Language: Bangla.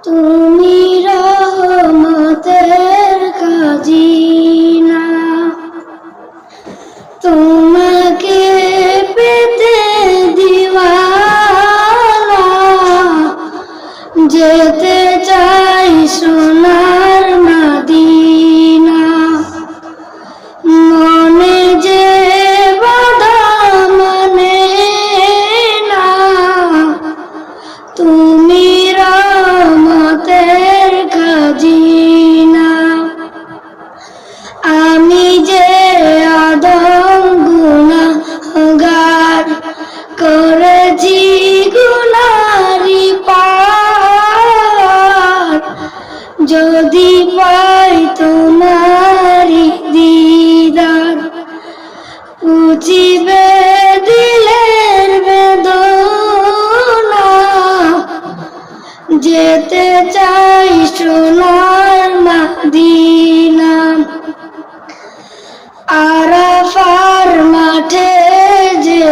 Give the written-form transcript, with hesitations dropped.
তুমি রহমতের খাজিনা, তোমাকে পেতে দিওয়ানা, যেতে চাই সোনার মদিনা। মনে যে বাধা মানে না, তুমি রহমতের খাজিনা। আমি যে আদম গুনাহগার, করেছি গুনারি পার, যদি পাই তোমারি দিদার, বুঝিবে দিলের বেদনা, যেতে চাই সোনার মদিনা। আরাফার মাঠে যে